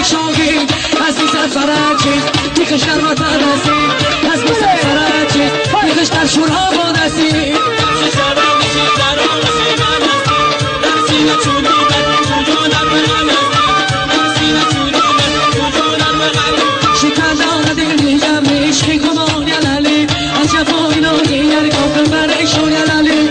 یک شاگی از میزد فرچی میخش در وطن هستی از میزد فرچی میخش در شورها با دستی شکردان دل میگم عشقی کمان یا لالی از جفای ناگی یعنی کافر برای شو یا لالی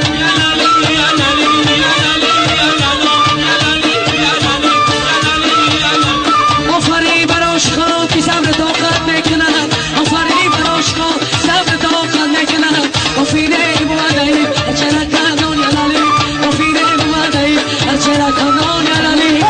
آفری براش خواه که صبر طاقت نکند آفری براش خواه صبر طاقت نکند آفیره بودایی چرا کردان یا لالی آفیره بودایی چرا کردان یا لالی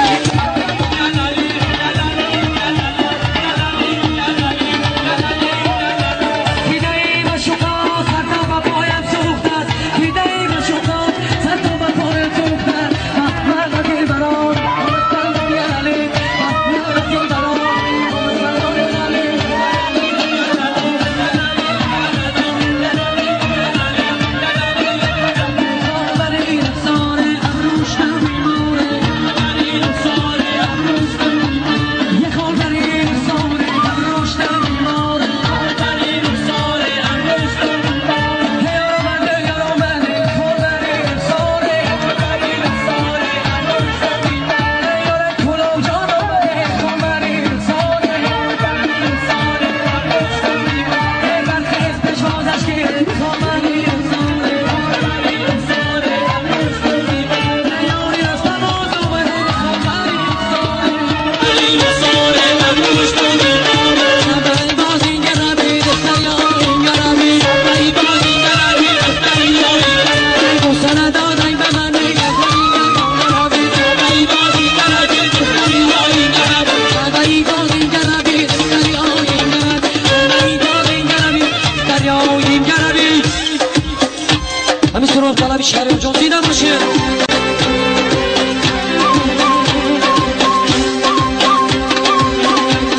شهر جان دیدم باشه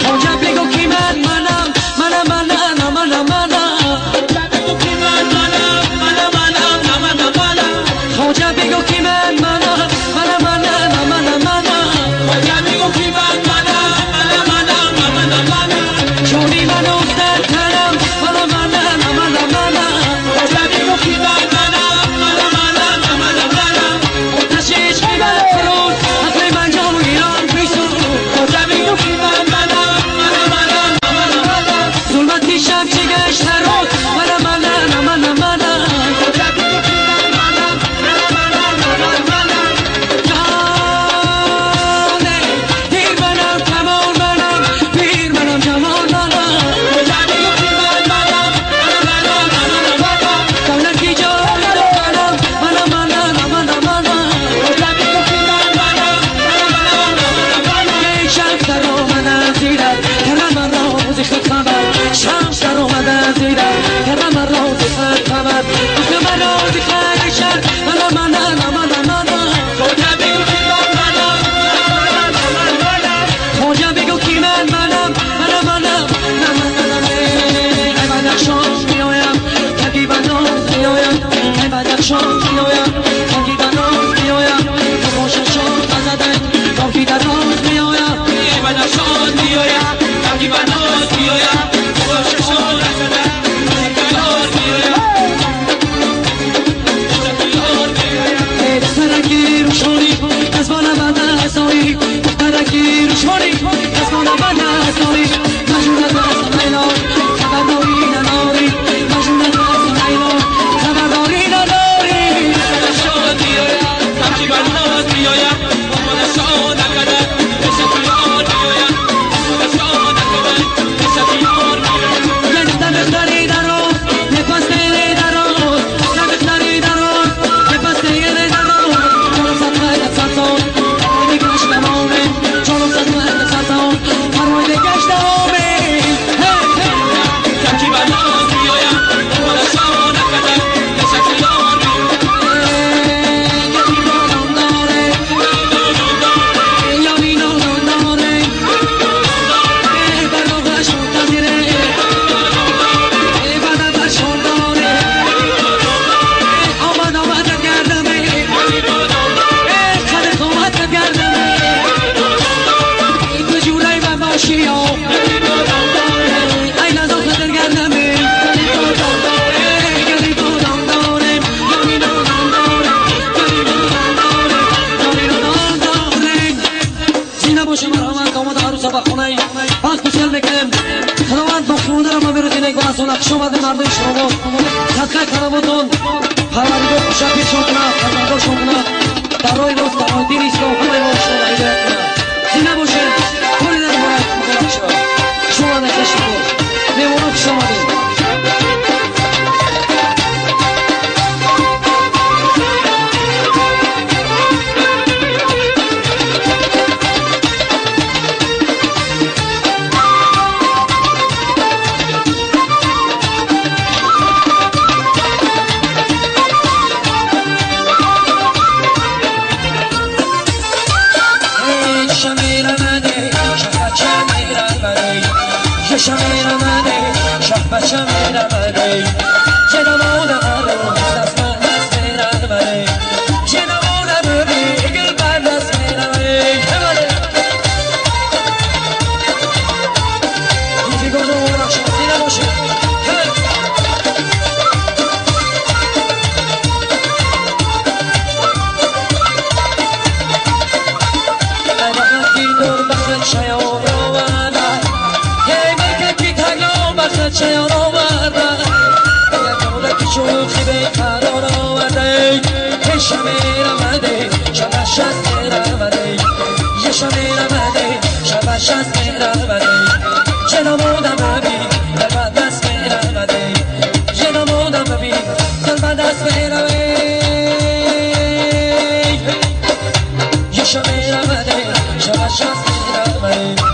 خواجه بگو کی منم خواجه بگو کی جونی من افتاد تنم کیا ای نازو خطر گردمه گلی بودم داره گلی بودم داره گلی بودم داره گلی بودم داره زینه باشه مرحمت داماد عروس با خونه وقت بسیار میکنم خداوند مخلوق دارم و بیروزی نگو از اون اکش اومده مردم شما صدقه کنمتون پروردگار خوشبختیشون کنه پروردگارشون کنه در راه راست در راه دین اسلام همه ما شما هدایت کنه زینه باشه کلی در مورد مبارک شد شما نکشی کن میمونه پیش آمدیم شمیر منه شهبه شمیر منه جنمون عروس دست من دست میرن منه جنمون ببی گل بر دست میرن منه دیگه گردو رخشم زیره باشه ای وقتی دور بخت شیان رو منه چیان آورده یک دولت شوخی به قرار آورده یه شمیر آمده شبش از میر آمده یه شمیر آمده شبش از میر آمده چه نمودم ببین دل بند دست میر آمده چه نمودم ببین دل بند دست میر آمده یه شمیر آمده شبش از میر آمده